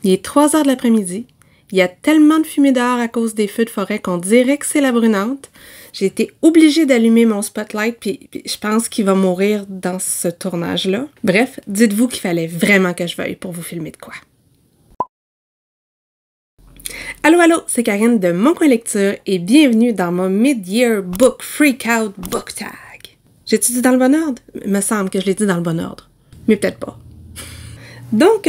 Il est 3 heures de l'après-midi. Il y a tellement de fumée dehors à cause des feux de forêt qu'on dirait que c'est la brunante. J'ai été obligée d'allumer mon spotlight, puis je pense qu'il va mourir dans ce tournage-là. Bref, dites-vous qu'il fallait vraiment que je veuille pour vous filmer de quoi. Allô, allô, c'est Karine de Mon Coin Lecture et bienvenue dans mon Mid-Year Book Freakout Book Tag. J'ai-tu dit dans le bon ordre? Il me semble que je l'ai dit dans le bon ordre, mais peut-être pas. Donc,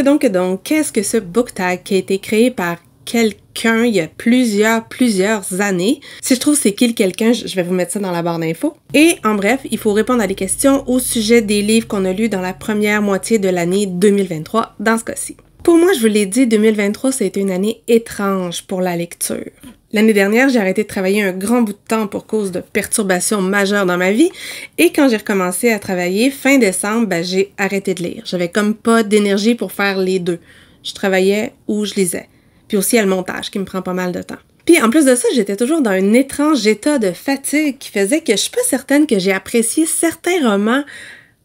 qu'est-ce que ce book tag qui a été créé par quelqu'un il y a plusieurs années? Si je trouve c'est qui le quelqu'un, je vais vous mettre ça dans la barre d'infos. Et en bref, il faut répondre à des questions au sujet des livres qu'on a lus dans la première moitié de l'année 2023, dans ce cas-ci. Pour moi, je vous l'ai dit, 2023, ça a été une année étrange pour la lecture. L'année dernière, j'ai arrêté de travailler un grand bout de temps pour cause de perturbations majeures dans ma vie. Et quand j'ai recommencé à travailler, fin décembre, j'ai arrêté de lire. J'avais comme pas d'énergie pour faire les deux. Je travaillais ou je lisais. Puis aussi, il y a le montage qui me prend pas mal de temps. Puis en plus de ça, j'étais toujours dans un étrange état de fatigue qui faisait que je suis pas certaine que j'ai apprécié certains romans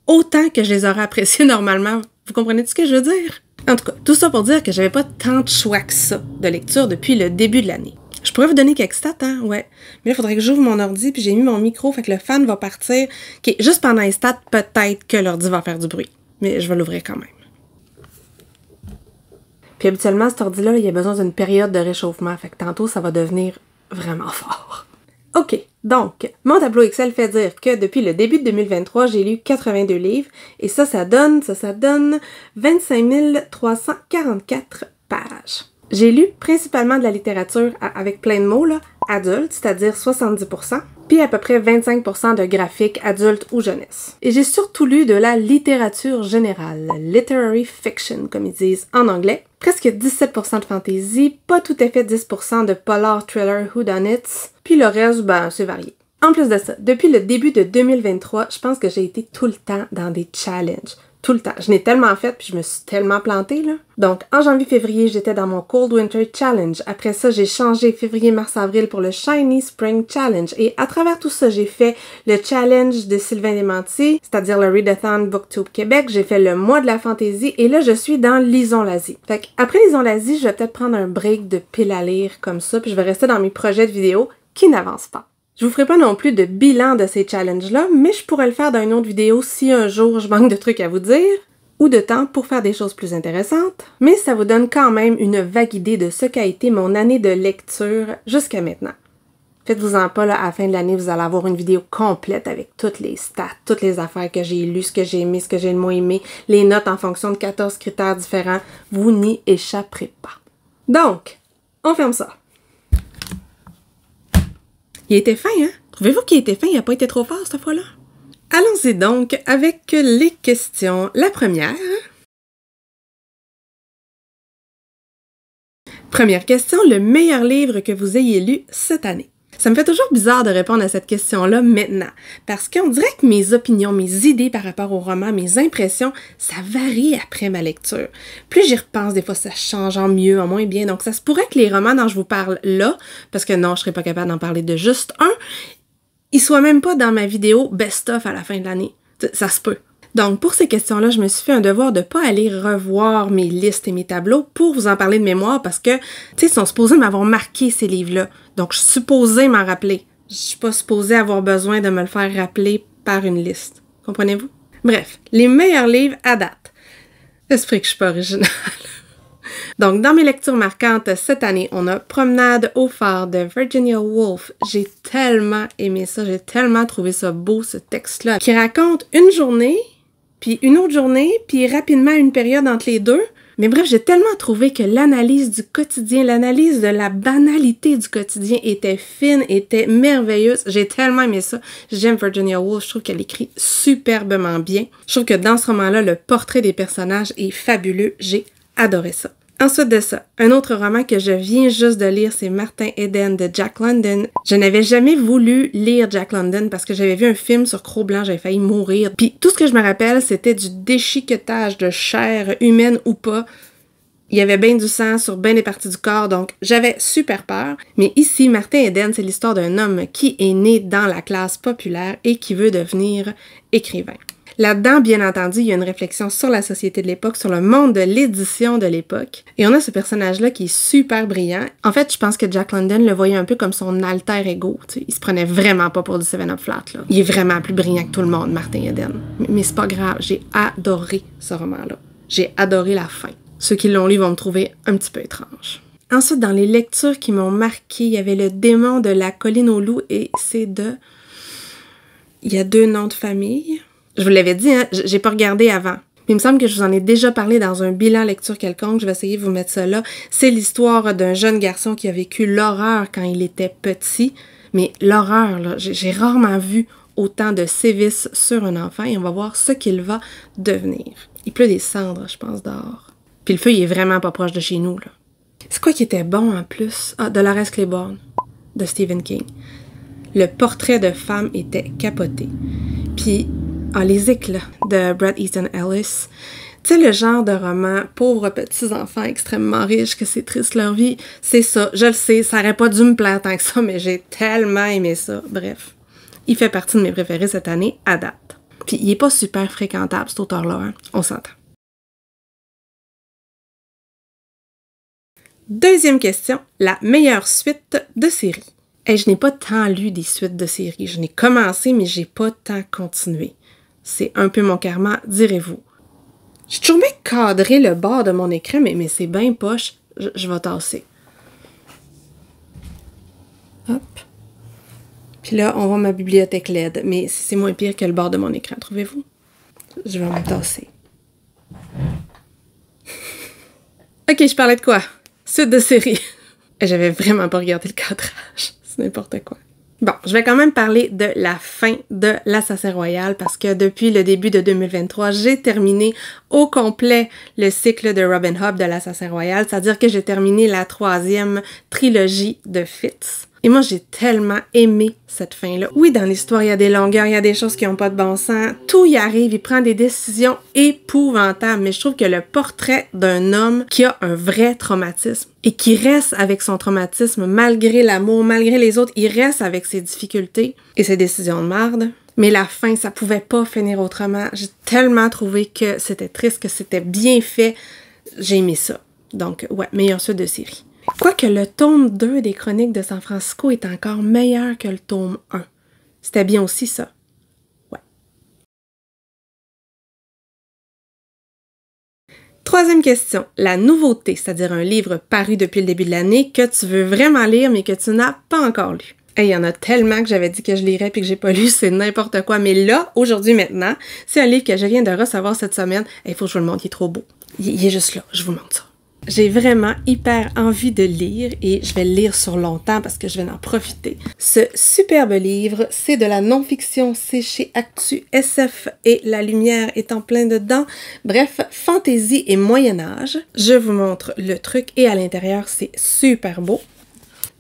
autant que je les aurais appréciés normalement. Vous comprenez ce que je veux dire? En tout cas, tout ça pour dire que j'avais pas tant de choix que ça de lecture depuis le début de l'année. Je pourrais vous donner quelques stats, hein, ouais. Mais là, il faudrait que j'ouvre mon ordi, puis j'ai mis mon micro, fait que le fan va partir. OK, juste pendant les stats, peut-être que l'ordi va faire du bruit. Mais je vais l'ouvrir quand même. Puis habituellement, cet ordi-là, il a besoin d'une période de réchauffement, fait que tantôt, ça va devenir vraiment fort. OK, donc, mon tableau Excel fait dire que depuis le début de 2023, j'ai lu 82 livres, et ça donne 25 344 pages. J'ai lu principalement de la littérature avec plein de mots, là, adulte, c'est-à-dire 70%, puis à peu près 25% de graphiques adultes ou jeunesse. Et j'ai surtout lu de la littérature générale, literary fiction, comme ils disent en anglais, presque 17% de fantasy, pas tout à fait 10% de polar, thriller, whodunits, puis le reste, c'est varié. En plus de ça, depuis le début de 2023, je pense que j'ai été tout le temps dans des challenges. Tout le temps. Je n'ai tellement fait, puis je me suis tellement plantée, là. Donc, en janvier-février, j'étais dans mon Cold Winter Challenge. Après ça, j'ai changé février, mars, avril pour le Shiny Spring Challenge. Et à travers tout ça, j'ai fait le challenge de Sylvain Desmentiers, c'est-à-dire le Readathon Booktube Québec. J'ai fait le mois de la fantaisie. Et là, je suis dans Lisons l'Asie. Fait qu'après Lisons l'Asie, je vais peut-être prendre un break de pile à lire comme ça, puis je vais rester dans mes projets de vidéo qui n'avancent pas. Je vous ferai pas non plus de bilan de ces challenges-là, mais je pourrais le faire dans une autre vidéo si un jour je manque de trucs à vous dire, ou de temps pour faire des choses plus intéressantes, mais ça vous donne quand même une vague idée de ce qu'a été mon année de lecture jusqu'à maintenant. Faites-vous-en pas, là, à la fin de l'année, vous allez avoir une vidéo complète avec toutes les stats, toutes les affaires que j'ai lues, ce que j'ai aimé, ce que j'ai le moins aimé, les notes en fonction de 14 critères différents. Vous n'y échapperez pas. Donc, on ferme ça. Il était fin, hein? Trouvez-vous qu'il était fin? Il n'a pas été trop fort cette fois-là? Allons-y donc avec les questions. La première. Première question, le meilleur livre que vous ayez lu cette année. Ça me fait toujours bizarre de répondre à cette question-là maintenant, parce qu'on dirait que mes opinions, mes idées par rapport au roman, mes impressions, ça varie après ma lecture. Plus j'y repense, des fois ça change en mieux, en moins bien, donc ça se pourrait que les romans dont je vous parle là, parce que non, je serais pas capable d'en parler de juste un, ils soient même pas dans ma vidéo best-of à la fin de l'année. Ça se peut. Donc, pour ces questions-là, je me suis fait un devoir de pas aller revoir mes listes et mes tableaux pour vous en parler de mémoire parce que, tu sais, ils sont supposés m'avoir marqué ces livres-là. Donc, je suis supposée m'en rappeler. Je suis pas supposée avoir besoin de me le faire rappeler par une liste. Comprenez-vous? Bref, les meilleurs livres à date. J'espère que je suis pas originale. Donc, dans mes lectures marquantes cette année, on a Promenade au phare de Virginia Woolf. J'ai tellement aimé ça, j'ai tellement trouvé ça beau, ce texte-là, qui raconte une journée, puis une autre journée, puis rapidement une période entre les deux. Mais bref, j'ai tellement trouvé que l'analyse du quotidien, l'analyse de la banalité du quotidien était fine, était merveilleuse. J'ai tellement aimé ça. J'aime Virginia Woolf, je trouve qu'elle écrit superbement bien. Je trouve que dans ce roman-là, le portrait des personnages est fabuleux. J'ai adoré ça. Ensuite de ça, un autre roman que je viens juste de lire, c'est Martin Eden de Jack London. Je n'avais jamais voulu lire Jack London parce que j'avais vu un film sur Cro-Blanc, j'avais failli mourir. Puis tout ce que je me rappelle, c'était du déchiquetage de chair humaine ou pas. Il y avait bien du sang sur bien des parties du corps, donc j'avais super peur. Mais ici, Martin Eden, c'est l'histoire d'un homme qui est né dans la classe populaire et qui veut devenir écrivain. Là-dedans, bien entendu, il y a une réflexion sur la société de l'époque, sur le monde de l'édition de l'époque. Et on a ce personnage-là qui est super brillant. En fait, je pense que Jack London le voyait un peu comme son alter ego. T'sais. Il se prenait vraiment pas pour du 7-Up Flat. Là. Il est vraiment plus brillant que tout le monde, Martin Eden. Mais c'est pas grave, j'ai adoré ce roman-là. J'ai adoré la fin. Ceux qui l'ont lu vont me trouver un petit peu étrange. Ensuite, dans les lectures qui m'ont marqué, il y avait Le démon de la colline aux loups et c'est de... Il y a 2 noms de famille. Je vous l'avais dit, hein, j'ai pas regardé avant. Mais il me semble que je vous en ai déjà parlé dans un bilan lecture quelconque. Je vais essayer de vous mettre ça là. C'est l'histoire d'un jeune garçon qui a vécu l'horreur quand il était petit. Mais l'horreur, là, j'ai rarement vu autant de sévices sur un enfant et on va voir ce qu'il va devenir. Il pleut des cendres, je pense, dehors. Puis le feu, il est vraiment pas proche de chez nous, là. C'est quoi qui était bon en plus? Ah, Dolores Claiborne, de Stephen King. Le portrait de femme était capoté. Puis, les éclats de Bret Easton Ellis. Tu sais, le genre de roman, pauvres petits-enfants extrêmement riches, que c'est triste leur vie, c'est ça. Je le sais, ça aurait pas dû me plaire tant que ça, mais j'ai tellement aimé ça. Bref, il fait partie de mes préférés cette année, à date. Puis, il est pas super fréquentable, cet auteur-là, hein? On s'entend. Deuxième question, la meilleure suite de série. Hey, je n'ai pas tant lu des suites de séries. Je n'ai commencé, mais j'ai pas tant continué. C'est un peu mon karma, direz-vous. J'ai toujours bien cadré le bord de mon écran, mais c'est bien poche. Je vais tasser. Hop. Puis là, on voit ma bibliothèque LED, mais c'est moins pire que le bord de mon écran, trouvez-vous? Je vais me tasser. Ok, je parlais de quoi? Suite de série. J'avais vraiment pas regardé le cadrage. C'est n'importe quoi. Bon, je vais quand même parler de la fin de l'Assassin Royal parce que depuis le début de 2023, j'ai terminé au complet le cycle de Robin Hood de l'Assassin Royal, c'est-à-dire que j'ai terminé la 3e trilogie de Fitz. Et moi, j'ai tellement aimé cette fin-là. Oui, dans l'histoire, il y a des longueurs, il y a des choses qui n'ont pas de bon sens. Tout y arrive, il prend des décisions épouvantables. Mais je trouve que le portrait d'un homme qui a un vrai traumatisme et qui reste avec son traumatisme malgré l'amour, malgré les autres, il reste avec ses difficultés et ses décisions de merde. Mais la fin, ça pouvait pas finir autrement. J'ai tellement trouvé que c'était triste, que c'était bien fait. J'ai aimé ça. Donc, ouais, meilleure suite de série. Quoique le tome 2 des Chroniques de San Francisco est encore meilleur que le tome 1. C'était bien aussi ça. Ouais. Troisième question. La nouveauté, c'est-à-dire un livre paru depuis le début de l'année que tu veux vraiment lire mais que tu n'as pas encore lu. Il y en a tellement que j'avais dit que je lirais puis que j'ai pas lu, c'est n'importe quoi. Mais là, aujourd'hui, maintenant, c'est un livre que je viens de recevoir cette semaine. Il faut que je vous le montre, il est trop beau. Il est juste là, je vous montre ça. J'ai vraiment hyper envie de lire et je vais le lire sur longtemps parce que je vais en profiter. Ce superbe livre, c'est de la non-fiction, c'est chez Actu SF et la lumière est en plein dedans. Bref, fantaisie et Moyen-Âge. Je vous montre le truc et à l'intérieur, c'est super beau.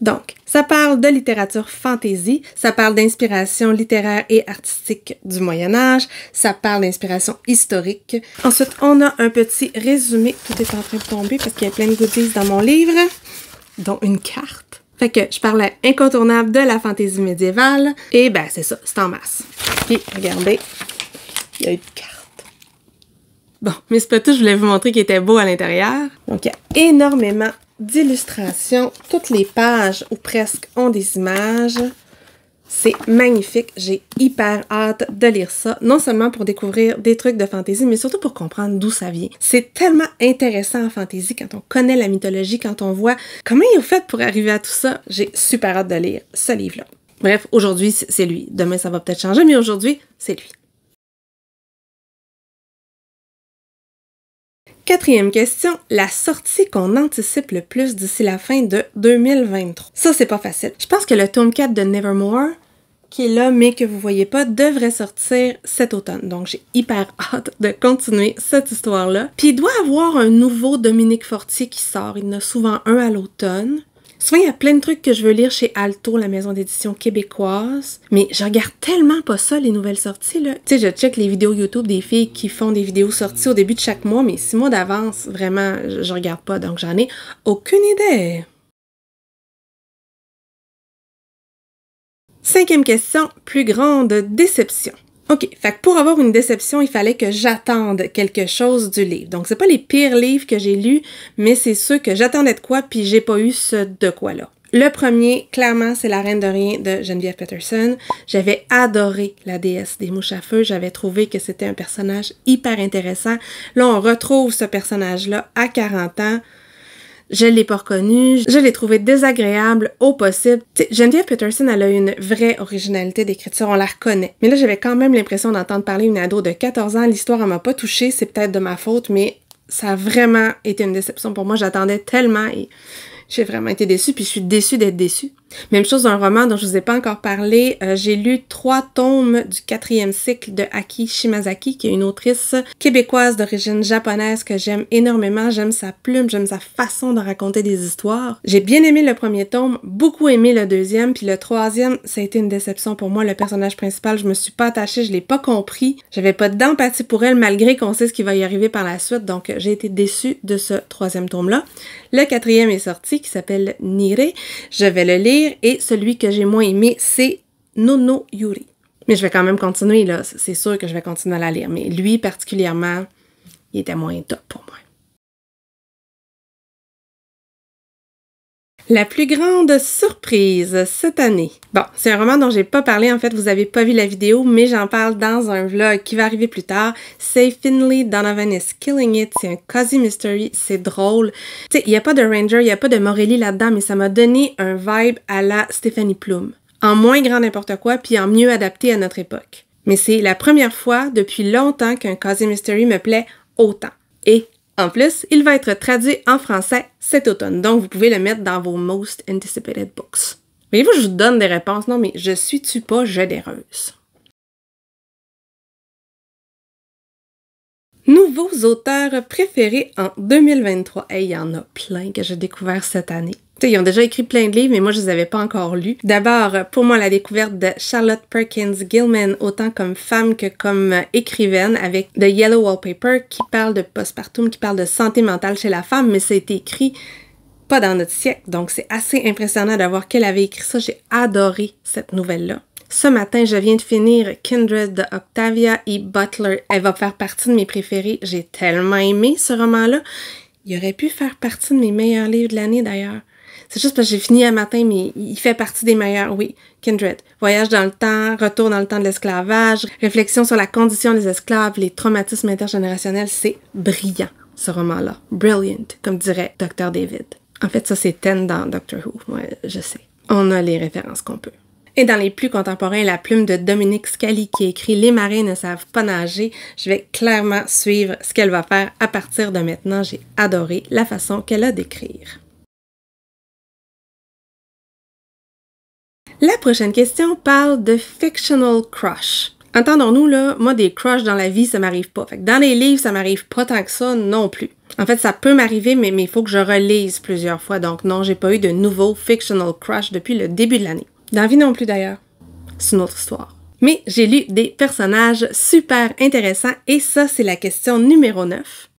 Donc, ça parle de littérature fantasy, ça parle d'inspiration littéraire et artistique du Moyen-Âge, ça parle d'inspiration historique. Ensuite, on a un petit résumé. Tout est en train de tomber parce qu'il y a plein de goodies dans mon livre, dont une carte. Fait que je parlais incontournable de la fantaisie médiévale, et ben c'est ça, c'est en masse. Puis, regardez, il y a une carte. Bon, mais c'est pas tout, je voulais vous montrer qu'il était beau à l'intérieur. Donc, il y a énormément d'illustrations. Toutes les pages, ou presque, ont des images. C'est magnifique. J'ai hyper hâte de lire ça. Non seulement pour découvrir des trucs de fantaisie, mais surtout pour comprendre d'où ça vient. C'est tellement intéressant en fantaisie quand on connaît la mythologie, quand on voit comment ils ont fait pour arriver à tout ça. J'ai super hâte de lire ce livre-là. Bref, aujourd'hui, c'est lui. Demain, ça va peut-être changer, mais aujourd'hui, c'est lui. Quatrième question, la sortie qu'on anticipe le plus d'ici la fin de 2023. Ça, c'est pas facile. Je pense que le tome 4 de Nevermore, qui est là, mais que vous voyez pas, devrait sortir cet automne. Donc, j'ai hyper hâte de continuer cette histoire-là. Puis, il doit y avoir un nouveau Dominique Fortier qui sort. Il y en a souvent un à l'automne. Souvent, il y a plein de trucs que je veux lire chez Alto, la maison d'édition québécoise. Mais je regarde tellement pas ça, les nouvelles sorties, là. Tu sais, je check les vidéos YouTube des filles qui font des vidéos sorties au début de chaque mois, mais 6 mois d'avance, vraiment, je regarde pas, donc j'en ai aucune idée. Cinquième question, plus grande déception. OK, fait que pour avoir une déception, il fallait que j'attende quelque chose du livre. Donc, c'est pas les pires livres que j'ai lus, mais c'est ceux que j'attendais de quoi, puis j'ai pas eu ce de quoi-là. Le premier, clairement, c'est La Reine de Rien de Geneviève Peterson. J'avais adoré la déesse des mouches à feu. J'avais trouvé que c'était un personnage hyper intéressant. Là, on retrouve ce personnage-là à 40 ans. Je l'ai pas reconnu, je l'ai trouvé désagréable au possible. T'sais, Geneviève Peterson, elle a une vraie originalité d'écriture, on la reconnaît. Mais là, j'avais quand même l'impression d'entendre parler une ado de 14 ans. L'histoire, elle m'a pas touchée, c'est peut-être de ma faute, mais ça a vraiment été une déception pour moi. J'attendais tellement et j'ai vraiment été déçue, puis je suis déçue d'être déçue. Même chose d'un roman dont je vous ai pas encore parlé. J'ai lu 3 tomes du 4e cycle de Aki Shimazaki, qui est une autrice québécoise d'origine japonaise que j'aime énormément. J'aime sa plume, j'aime sa façon de raconter des histoires. J'ai bien aimé le premier tome, beaucoup aimé le deuxième, puis le troisième, ça a été une déception pour moi. Le personnage principal, je me suis pas attachée, je l'ai pas compris. J'avais pas d'empathie pour elle, malgré qu'on sait ce qui va y arriver par la suite, donc j'ai été déçue de ce 3e tome-là. Le 4e est sorti, qui s'appelle Nire. Je vais le lire. Et celui que j'ai moins aimé, c'est Nono Yuri. Mais je vais quand même continuer, là. C'est sûr que je vais continuer à la lire. Mais lui, particulièrement, il était moins top pour moi. La plus grande surprise cette année. Bon, c'est un roman dont j'ai pas parlé, en fait, vous avez pas vu la vidéo, mais j'en parle dans un vlog qui va arriver plus tard. C'est Finley Donovan is Killing It, c'est un cozy mystery, c'est drôle. Tu sais, il y a pas de Ranger, il y a pas de Morelli là-dedans, mais ça m'a donné un vibe à la Stéphanie Plum. En moins grand n'importe quoi, puis en mieux adapté à notre époque. Mais c'est la première fois depuis longtemps qu'un cozy mystery me plaît autant. Et en plus, il va être traduit en français cet automne, donc vous pouvez le mettre dans vos Most Anticipated Books. Voyez-vous, je vous donne des réponses, non mais je suis-tu pas généreuse? Nouveaux auteurs préférés en 2023. Hey, il y en a plein que j'ai découvert cette année. T'sais, ils ont déjà écrit plein de livres, mais moi, je les avais pas encore lus. D'abord, pour moi, la découverte de Charlotte Perkins Gilman, autant comme femme que comme écrivaine, avec The Yellow Wallpaper, qui parle de postpartum, qui parle de santé mentale chez la femme, mais ça a été écrit pas dans notre siècle, donc c'est assez impressionnant de voir qu'elle avait écrit ça. J'ai adoré cette nouvelle-là. Ce matin, je viens de finir Kindred de Octavia E. Butler. Elle va faire partie de mes préférés. J'ai tellement aimé ce roman-là. Il aurait pu faire partie de mes meilleurs livres de l'année, d'ailleurs. C'est juste parce que j'ai fini un matin, mais il fait partie des meilleurs, oui. Kindred. Voyage dans le temps, retour dans le temps de l'esclavage, réflexion sur la condition des esclaves, les traumatismes intergénérationnels, c'est brillant, ce roman-là. Brilliant, comme dirait Dr. David. En fait, ça, c'est Ten dans Doctor Who. Ouais, je sais. On a les références qu'on peut. Et dans les plus contemporains, la plume de Dominique Scali qui écrit « Les marins ne savent pas nager ». Je vais clairement suivre ce qu'elle va faire à partir de maintenant. J'ai adoré la façon qu'elle a d'écrire. La prochaine question parle de fictional crush. Entendons-nous, là, moi, des crushs dans la vie, ça m'arrive pas. Fait que dans les livres, ça m'arrive pas tant que ça non plus. En fait, ça peut m'arriver, mais il faut que je relise plusieurs fois. Donc non, j'ai pas eu de nouveau fictional crush depuis le début de l'année. Dans la vie non plus, d'ailleurs. C'est une autre histoire. Mais j'ai lu des personnages super intéressants et ça, c'est la question numéro 9.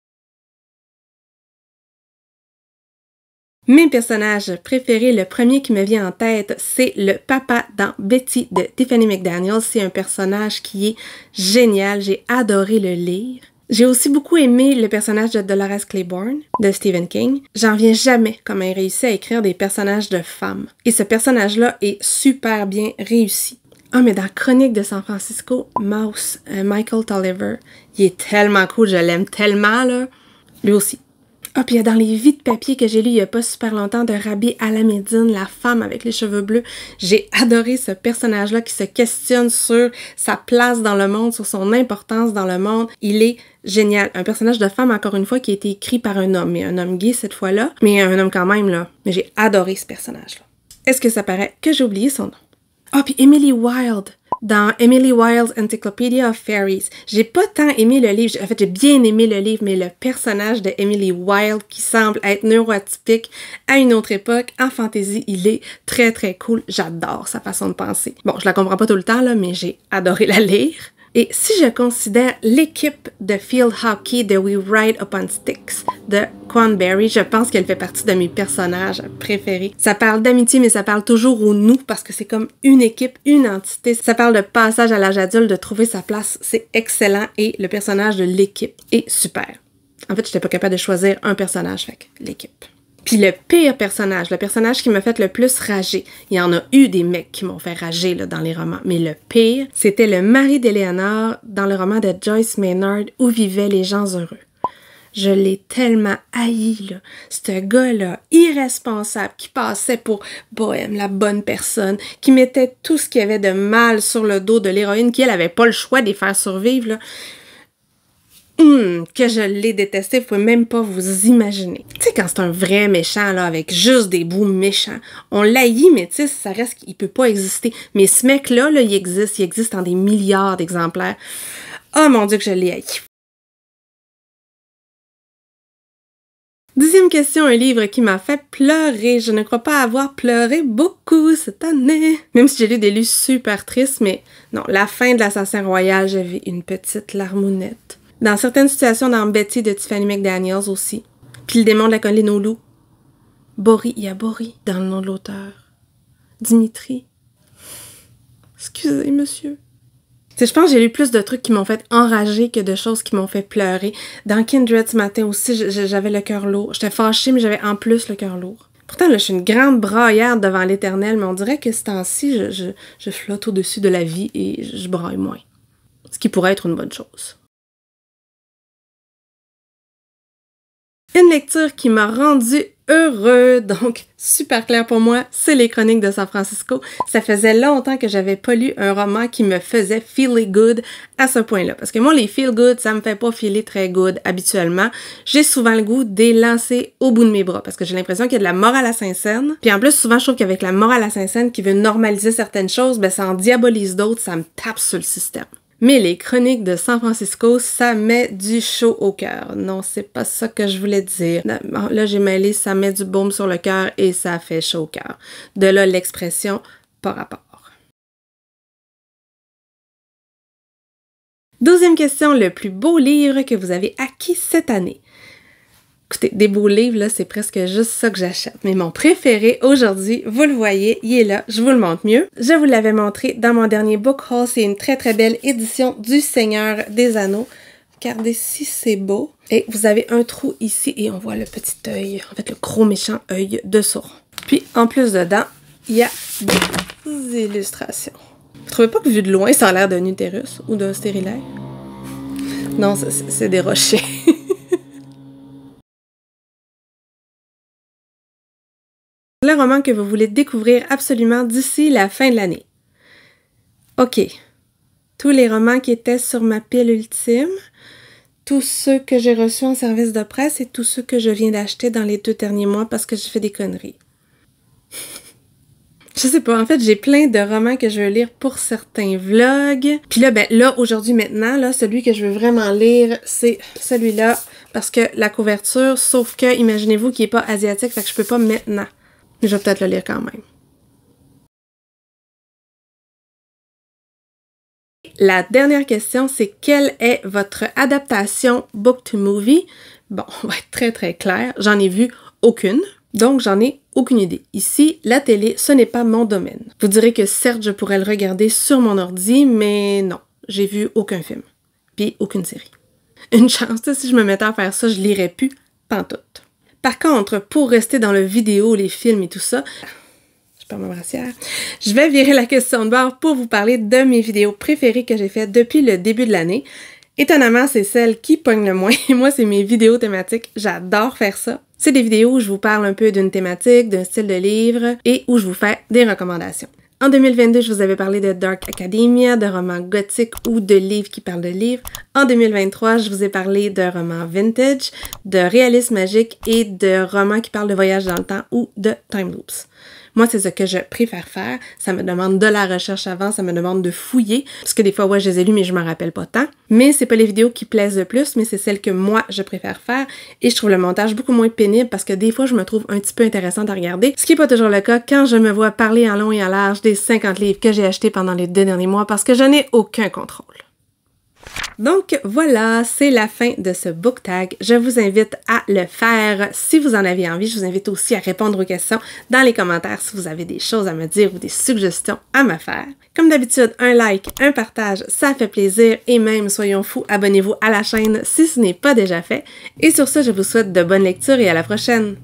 Mes personnages préférés, le premier qui me vient en tête, c'est le papa dans Betty de Tiffany McDaniel. C'est un personnage qui est génial. J'ai adoré le lire. J'ai aussi beaucoup aimé le personnage de Dolores Claiborne de Stephen King. J'en viens jamais comment il réussit à écrire des personnages de femmes. Et ce personnage-là est super bien réussi. Ah, mais dans Chronique de San Francisco, Mouse, Michael Tolliver, il est tellement cool, je l'aime tellement, là. Lui aussi. Ah, puis dans les vies de papier que j'ai lu il y a pas super longtemps de Rabi Alamedine, la femme avec les cheveux bleus, j'ai adoré ce personnage-là qui se questionne sur sa place dans le monde, sur son importance dans le monde. Il est génial. Un personnage de femme, encore une fois, qui a été écrit par un homme, mais un homme gay cette fois-là, mais un homme quand même, là. Mais j'ai adoré ce personnage-là. Est-ce que ça paraît que j'ai oublié son nom? Ah, puis Emily Wilde, dans Emily Wilde's Encyclopedia of Fairies. J'ai pas tant aimé le livre, en fait j'ai bien aimé le livre, mais le personnage de Emily Wilde qui semble être neuroatypique à une autre époque, en fantasy, il est très très cool. J'adore sa façon de penser. Bon, je la comprends pas tout le temps là, mais j'ai adoré la lire. Et si je considère l'équipe de field hockey de We Ride Upon Sticks de Quanberry, je pense qu'elle fait partie de mes personnages préférés. Ça parle d'amitié, mais ça parle toujours au nous parce que c'est comme une équipe, une entité. Ça parle de passage à l'âge adulte, de trouver sa place. C'est excellent et le personnage de l'équipe est super. En fait, j'étais pas capable de choisir un personnage, fait que l'équipe. Puis le pire personnage, le personnage qui m'a fait le plus rager, il y en a eu des mecs qui m'ont fait rager là, dans les romans, mais le pire, c'était le mari d'Éléonore dans le roman de Joyce Maynard Où vivaient les gens heureux. Je l'ai tellement haï, là. Ce gars-là, irresponsable, qui passait pour bohème, la bonne personne, qui mettait tout ce qu'il y avait de mal sur le dos de l'héroïne, qui, elle, avait pas le choix de les faire survivre, là. Que je l'ai détesté, vous pouvez même pas vous imaginer. Tu sais, quand c'est un vrai méchant, là, avec juste des bouts méchants, on l'haït, mais tu sais, ça reste qu'il peut pas exister. Mais ce mec-là, là, il existe en des milliards d'exemplaires. Oh mon Dieu que je l'ai haï. 10e question, un livre qui m'a fait pleurer. Je ne crois pas avoir pleuré beaucoup cette année. Même si j'ai lu des livres super tristes, mais non, la fin de l'Assassin Royal, j'avais une petite larmounette. Dans certaines situations, dans Betty de Tiffany McDaniels aussi. Puis le démon de la colline aux loups. Boris, il y a Boris dans le nom de l'auteur. Dimitri. Excusez, monsieur. Je pense que j'ai lu plus de trucs qui m'ont fait enrager que de choses qui m'ont fait pleurer. Dans Kindred ce matin aussi, j'avais le cœur lourd. J'étais fâchée, mais j'avais en plus le cœur lourd. Pourtant, là, je suis une grande braillarde devant l'Éternel, mais on dirait que ce temps-ci, je flotte au-dessus de la vie et je braille moins. Ce qui pourrait être une bonne chose. Une lecture qui m'a rendu heureux, donc super clair pour moi, c'est les Chroniques de San Francisco. Ça faisait longtemps que j'avais pas lu un roman qui me faisait feel good à ce point-là. Parce que moi, les feel good, ça me fait pas feeler très good habituellement. J'ai souvent le goût de les lancer au bout de mes bras parce que j'ai l'impression qu'il y a de la morale à Saint-Saëns. Puis en plus, souvent, je trouve qu'avec la morale à Saint-Saëns qui veut normaliser certaines choses, ben ça en diabolise d'autres, ça me tape sur le système. Mais les Chroniques de San Francisco, ça met du chaud au cœur. Non, c'est pas ça que je voulais dire. Là, j'ai mêlé, ça met du baume sur le cœur et ça fait chaud au cœur. De là, l'expression « par rapport ». 12e question, le plus beau livre que vous avez acquis cette année. Écoutez, des beaux livres, là, c'est presque juste ça que j'achète. Mais mon préféré aujourd'hui, vous le voyez, il est là, je vous le montre mieux. Je vous l'avais montré dans mon dernier book haul, c'est une très très belle édition du Seigneur des Anneaux. Regardez si c'est beau. Et vous avez un trou ici et on voit le petit œil, en fait le gros méchant œil de Sauron. Puis en plus dedans, il y a des illustrations. Vous trouvez pas que vu de loin, ça a l'air d'un utérus ou d'un stérilet? Non, c'est des rochers. Le roman que vous voulez découvrir absolument d'ici la fin de l'année. OK. Tous les romans qui étaient sur ma pile ultime, tous ceux que j'ai reçus en service de presse et tous ceux que je viens d'acheter dans les 2 derniers mois parce que j'ai fait des conneries. Je sais pas, en fait, j'ai plein de romans que je veux lire pour certains vlogs. Puis là, aujourd'hui, maintenant, là, celui que je veux vraiment lire, c'est celui-là parce que la couverture, sauf que, imaginez-vous qu'il est pas asiatique, fait que je peux pas maintenant. Mais je vais peut-être le lire quand même. La dernière question, c'est quelle est votre adaptation book to movie? Bon, on va être très très clair, j'en ai vu aucune, donc j'en ai aucune idée. Ici, la télé, ce n'est pas mon domaine. Vous direz que certes, je pourrais le regarder sur mon ordi, mais non, j'ai vu aucun film, puis aucune série. Une chance, si je me mettais à faire ça, je lirais plus pantoute. Par contre, pour rester dans le vidéo, les films et tout ça, je perds ma brassière, je vais virer la question de bord pour vous parler de mes vidéos préférées que j'ai faites depuis le début de l'année. Étonnamment, c'est celle qui pogne le moins. Moi, c'est mes vidéos thématiques. J'adore faire ça. C'est des vidéos où je vous parle un peu d'une thématique, d'un style de livre et où je vous fais des recommandations. En 2022, je vous avais parlé de Dark Academia, de romans gothiques ou de livres qui parlent de livres. En 2023, je vous ai parlé de romans vintage, de réalisme magique et de romans qui parlent de voyage dans le temps ou de time loops. Moi, c'est ce que je préfère faire. Ça me demande de la recherche avant, ça me demande de fouiller. Parce que des fois, ouais, je les ai lus, mais je m'en rappelle pas tant. Mais c'est pas les vidéos qui plaisent le plus, mais c'est celles que moi, je préfère faire. Et je trouve le montage beaucoup moins pénible parce que des fois, je me trouve un petit peu intéressante à regarder. Ce qui est pas toujours le cas quand je me vois parler en long et en large des 50 livres que j'ai achetés pendant les 2 derniers mois parce que je n'ai aucun contrôle. Donc voilà, c'est la fin de ce book tag. Je vous invite à le faire si vous en avez envie. Je vous invite aussi à répondre aux questions dans les commentaires si vous avez des choses à me dire ou des suggestions à me faire. Comme d'habitude, un like, un partage, ça fait plaisir et même, soyons fous, abonnez-vous à la chaîne si ce n'est pas déjà fait. Et sur ce, je vous souhaite de bonnes lectures et à la prochaine!